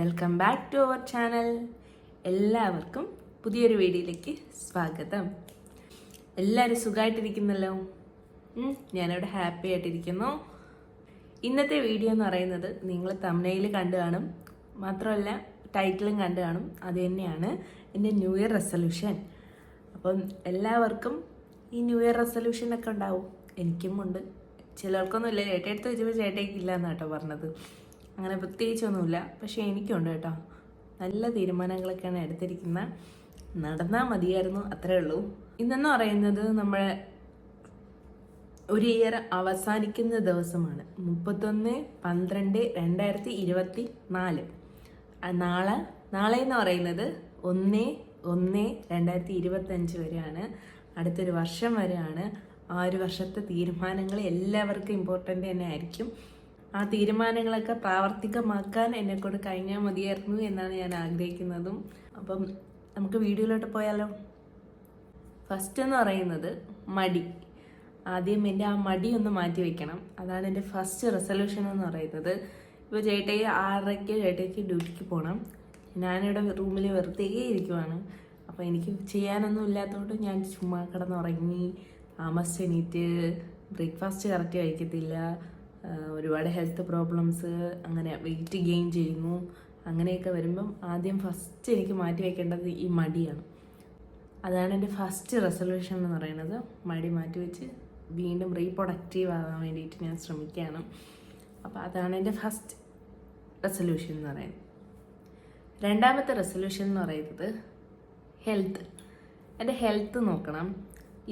Welcome back to our channel. എല്ലാവർക്കും പുതിയൊരു വീഡിയോയിലേക്ക് സ്വാഗതം. എല്ലാവരും സുഖമായിട്ടിരിക്കുന്നല്ലോ. ഞാനിവിടെ ഹാപ്പി ആയിട്ടിരിക്കുന്നു. ഇന്നത്തെ വീഡിയോ എന്ന് പറയുന്നത് നിങ്ങൾ തംബ്നെയിൽ കണ്ടു കാണും, മാത്രമല്ല ടൈറ്റിലും കണ്ടു കാണും. അത് തന്നെയാണ് എൻ്റെ ന്യൂ ഇയർ റെസൊല്യൂഷൻ. അപ്പം എല്ലാവർക്കും ഈ ന്യൂ ഇയർ റെസൊല്യൂഷനൊക്കെ ഉണ്ടാവും. എനിക്കും ഉണ്ട്. ചിലർക്കൊന്നും ഇല്ല. ചേട്ടയെടുത്ത് വെച്ചപ്പോൾ ചേട്ടയ്ക്കില്ല എന്നാണ് കേട്ടോ പറഞ്ഞത്. അങ്ങനെ പ്രത്യേകിച്ചൊന്നുമില്ല, പക്ഷേ എനിക്കുണ്ട് കേട്ടോ. നല്ല തീരുമാനങ്ങളൊക്കെയാണ് എടുത്തിരിക്കുന്നത്. നടന്നാൽ മതിയായിരുന്നു, അത്രേ ഉള്ളൂ. ഇന്നെന്ന് പറയുന്നത് നമ്മളെ ഒരു ഇയർ അവസാനിക്കുന്ന ദിവസമാണ്. 31/12/2024. നാളെ എന്ന് പറയുന്നത് 1/1/2025 വരെയാണ്. അടുത്തൊരു വർഷം വരെയാണ്. ആ ഒരു വർഷത്തെ തീരുമാനങ്ങൾ എല്ലാവർക്കും ഇമ്പോർട്ടൻ്റ് തന്നെ ആയിരിക്കും. ആ തീരുമാനങ്ങളൊക്കെ പ്രാവർത്തികമാക്കാൻ എന്നെക്കൊണ്ട് കഴിഞ്ഞാൽ മതിയായിരുന്നു എന്നാണ് ഞാൻ ആഗ്രഹിക്കുന്നതും. അപ്പം നമുക്ക് വീഡിയോയിലോട്ട് പോയാലോ. ഫസ്റ്റ് എന്ന് പറയുന്നത് മടി. ആദ്യം എൻ്റെ ആ മടി ഒന്ന് മാറ്റി വെക്കണം. അതാണ് എൻ്റെ ഫസ്റ്റ് റെസൊല്യൂഷൻ എന്ന് പറയുന്നത്. ഇപ്പോൾ ചേട്ടയ്ക്ക് 6:30 ചേട്ടയ്ക്ക് ഡ്യൂട്ടിക്ക് പോകണം. ഞാനിവിടെ റൂമിൽ വെറുതെ ഇരിക്കുവാണ്. അപ്പോൾ എനിക്ക് ചെയ്യാനൊന്നും ഇല്ലാത്തതുകൊണ്ട് ഞാൻ ചുമ്മാ കിടന്നുറങ്ങി, താമസിച്ച് എണീറ്റ്, ബ്രേക്ക്ഫാസ്റ്റ് കറക്റ്റ് കഴിക്കത്തില്ല, ഒരുപാട് ഹെൽത്ത് പ്രോബ്ലംസ്, അങ്ങനെ വെയിറ്റ് ഗെയിൻ ചെയ്യുന്നു. അങ്ങനെയൊക്കെ വരുമ്പം ആദ്യം ഫസ്റ്റ് എനിക്ക് മാറ്റി വയ്ക്കേണ്ടത് ഈ മടിയാണ്. അതാണ് എൻ്റെ ഫസ്റ്റ് റെസൊല്യൂഷൻ എന്ന് പറയുന്നത്. മടി മാറ്റി വെച്ച് വീണ്ടും റീപ്രൊഡക്റ്റീവ് ആകാൻ വേണ്ടിയിട്ട് ഞാൻ ശ്രമിക്കുകയാണ്. അപ്പോൾ അതാണ് എൻ്റെ ഫസ്റ്റ് റെസൊല്യൂഷൻ എന്ന് പറയുന്നത്. രണ്ടാമത്തെ റെസൊല്യൂഷൻ എന്ന് പറയുന്നത് ഹെൽത്ത്. എൻ്റെ ഹെൽത്ത് നോക്കണം.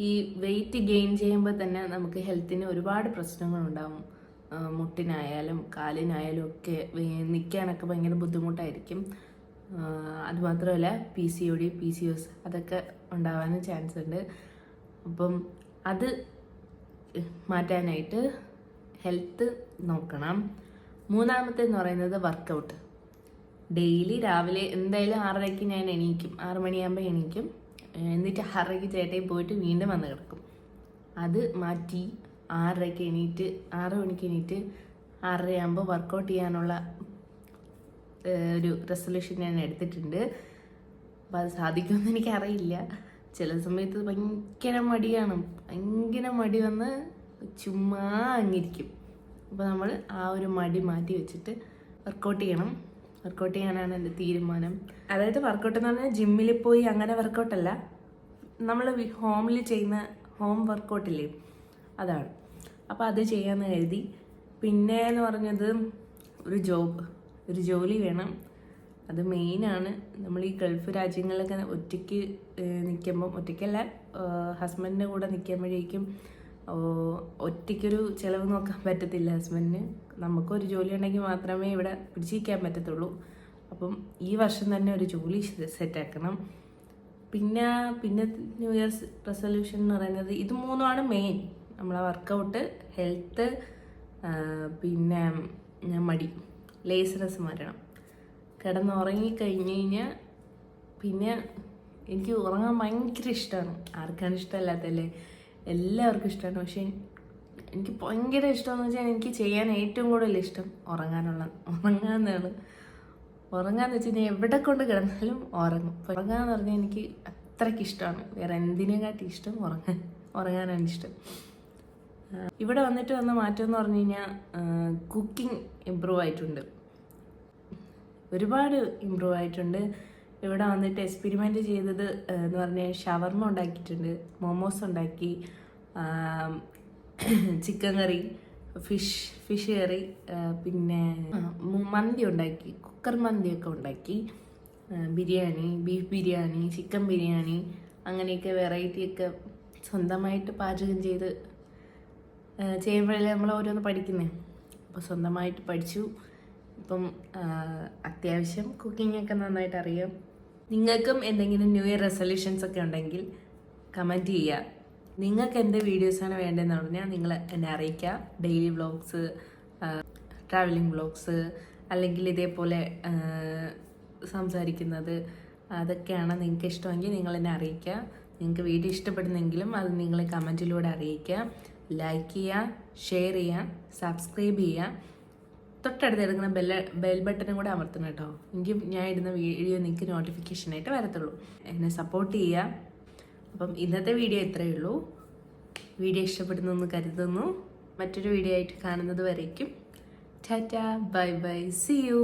ഈ വെയിറ്റ് ഗെയിൻ ചെയ്യുമ്പോൾ തന്നെ നമുക്ക് ഹെൽത്തിന് ഒരുപാട് പ്രശ്നങ്ങളുണ്ടാവും. മുട്ടിനായാലും കാലിനായാലും ഒക്കെ നിൽക്കാനൊക്കെ ഭയങ്കര ബുദ്ധിമുട്ടായിരിക്കും. അതുമാത്രമല്ല PCOD, PCOS അതൊക്കെ ഉണ്ടാവാനും ചാൻസ് ഉണ്ട്. അപ്പം അത് മാറ്റാനായിട്ട് ഹെൽത്ത് നോക്കണം. മൂന്നാമത്തെ എന്ന് പറയുന്നത് വർക്കൗട്ട്. ഡെയിലി രാവിലെ എന്തായാലും 6:30 ഞാൻ എണീക്കും. 6 മണിയാകുമ്പോൾ എണീക്കും. എന്നിട്ട് 6:30 ചേട്ടയിൽ പോയിട്ട് വീണ്ടും വന്ന് കിടക്കും. അത് മാറ്റി 6:30 എണീറ്റ് 6 മണിക്ക് എണീറ്റ് 6:30 വർക്കൗട്ട് ചെയ്യാനുള്ള ഒരു റെസൊല്യൂഷൻ ഞാൻ എടുത്തിട്ടുണ്ട്. അപ്പോൾ അത് സാധിക്കുമെന്ന് എനിക്കറിയില്ല. ചില സമയത്ത് ഭയങ്കര മടി വന്ന് ചുമ്മാ അങ്ങിരിക്കും. അപ്പോൾ നമ്മൾ ആ ഒരു മടി മാറ്റി വെച്ചിട്ട് വർക്കൗട്ട് ചെയ്യണം. വർക്കൗട്ട് ചെയ്യാനാണ് എൻ്റെ തീരുമാനം. അതായത് വർക്കൗട്ട് എന്ന് പറഞ്ഞാൽ ജിമ്മിൽ പോയി അങ്ങനെ വർക്കൗട്ടല്ല, നമ്മൾ ഹോമിൽ ചെയ്യുന്ന ഹോം വർക്കൗട്ടില്ലേ, അതാണ്. അപ്പോൾ അത് ചെയ്യാമെന്ന് കരുതി. പിന്നെ എന്ന് പറഞ്ഞത് ഒരു ജോലി വേണം. അത് മെയിനാണ്. നമ്മൾ ഈ ഗൾഫ് രാജ്യങ്ങളിലൊക്കെ ഒറ്റയ്ക്ക് നിൽക്കുമ്പം, ഒറ്റയ്ക്കല്ല ഹസ്ബൻഡിൻ്റെ കൂടെ നിൽക്കുമ്പോഴേക്കും ഒറ്റയ്ക്കൊരു ചിലവ് നോക്കാൻ പറ്റത്തില്ല ഹസ്ബൻഡിന്. നമുക്കൊരു ജോലി ഉണ്ടെങ്കിൽ മാത്രമേ ഇവിടെ പിടിച്ചിരിക്കാൻ പറ്റത്തുള്ളൂ. അപ്പം ഈ വർഷം തന്നെ ഒരു ജോലി സെറ്റാക്കണം. പിന്നെ ന്യൂ ഇയർസ് റെസൊല്യൂഷൻ എന്ന് പറയുന്നത് ഇത് മൂന്നുമാണ് മെയിൻ. നമ്മളെ വർക്കൗട്ട്, ഹെൽത്ത്, പിന്നെ മടി, ലേസിനെസ് മാറ്റണം. കിടന്നുറങ്ങിക്കഴിഞ്ഞ് കഴിഞ്ഞാൽ പിന്നെ എനിക്ക് ഉറങ്ങാൻ ഭയങ്കര ഇഷ്ടമാണ്. ആർക്കാണ് ഇഷ്ടമല്ലാത്തല്ലേ? എല്ലാവർക്കും ഇഷ്ടമാണ്. പക്ഷേ എനിക്ക് ഭയങ്കര ഇഷ്ടമെന്ന് വെച്ചാൽ എനിക്ക് ചെയ്യാൻ ഏറ്റവും കൂടുതൽ ഇഷ്ടം ഉറങ്ങാമെന്നാണ്. ഉറങ്ങാന്ന് വെച്ച് കഴിഞ്ഞാൽ എവിടെ കൊണ്ട് കിടന്നാലും ഉറങ്ങും. ഉറങ്ങാന്ന് പറഞ്ഞാൽ എനിക്ക് അത്രയ്ക്ക് ഇഷ്ടമാണ്. വേറെ എന്തിനെക്കാട്ടി ഇഷ്ടം ഉറങ്ങാനാണ് ഇഷ്ടം. ഇവിടെ വന്നിട്ട് വന്ന മാറ്റം എന്ന് പറഞ്ഞു കഴിഞ്ഞാൽ കുക്കിംഗ് ഇമ്പ്രൂവ് ആയിട്ടുണ്ട്, ഒരുപാട് ഇമ്പ്രൂവ് ആയിട്ടുണ്ട്. ഇവിടെ വന്നിട്ട് എക്സ്പെരിമെൻ്റ് ചെയ്തത് എന്ന് പറഞ്ഞാൽ ഷവർമ ഉണ്ടാക്കിയിട്ടുണ്ട്, മോമോസ് ഉണ്ടാക്കി, ചിക്കൻ കറി, ഫിഷ് കറി, പിന്നെ മന്തി ഉണ്ടാക്കി, കുക്കർ മന്തിയൊക്കെ ഉണ്ടാക്കി, ബിരിയാണി, ബീഫ് ബിരിയാണി, ചിക്കൻ ബിരിയാണി, അങ്ങനെയൊക്കെ വെറൈറ്റിയൊക്കെ സ്വന്തമായിട്ട് പാചകം ചെയ്യുമ്പോഴല്ലേ നമ്മൾ ഓരോന്ന് പഠിക്കുന്നത്. അപ്പോൾ സ്വന്തമായിട്ട് പഠിച്ചു. ഇപ്പം അത്യാവശ്യം കുക്കിങ്ങൊക്കെ നന്നായിട്ട് അറിയാം. നിങ്ങൾക്കും എന്തെങ്കിലും ന്യൂ ഇയർ റെസൊല്യൂഷൻസ് ഒക്കെ ഉണ്ടെങ്കിൽ കമൻറ്റ് ചെയ്യുക. നിങ്ങൾക്ക് എന്ത് വീഡിയോസാണ് വേണ്ടതെന്ന് പറഞ്ഞാൽ നിങ്ങൾ എന്നെ അറിയിക്കുക. ഡെയിലി വ്ളോഗ്സ്, ട്രാവലിംഗ് വ്ളോഗ്സ്, അല്ലെങ്കിൽ ഇതേപോലെ സംസാരിക്കുന്നത്, അതൊക്കെയാണ് നിങ്ങൾക്ക് ഇഷ്ടമെങ്കിൽ നിങ്ങൾ എന്നെ അറിയിക്കുക. നിങ്ങൾക്ക് വീഡിയോ ഇഷ്ടപ്പെടുന്നെങ്കിലും അത് നിങ്ങൾ കമൻറ്റിലൂടെ അറിയിക്കുക. ലൈക്ക് ചെയ്യുക, ഷെയർ ചെയ്യുക, സബ്സ്ക്രൈബ് ചെയ്യുക. തൊട്ടടുത്ത് എടുക്കുന്ന ബെൽ ബട്ടണും കൂടെ അമർത്തണം കേട്ടോ. എനിക്ക് ഞാൻ ഇടുന്ന വീഡിയോ നിങ്ങൾക്ക് നോട്ടിഫിക്കേഷനായിട്ട് വരത്തുള്ളൂ. എന്നെ സപ്പോർട്ട് ചെയ്യുക. അപ്പം ഇന്നത്തെ വീഡിയോ ഇത്രയേ ഉള്ളൂ. വീഡിയോ ഇഷ്ടപ്പെടുന്നു എന്ന് കരുതുന്നു. മറ്റൊരു വീഡിയോ ആയിട്ട് കാണുന്നത് വരേക്കും tata, bye bye, see U.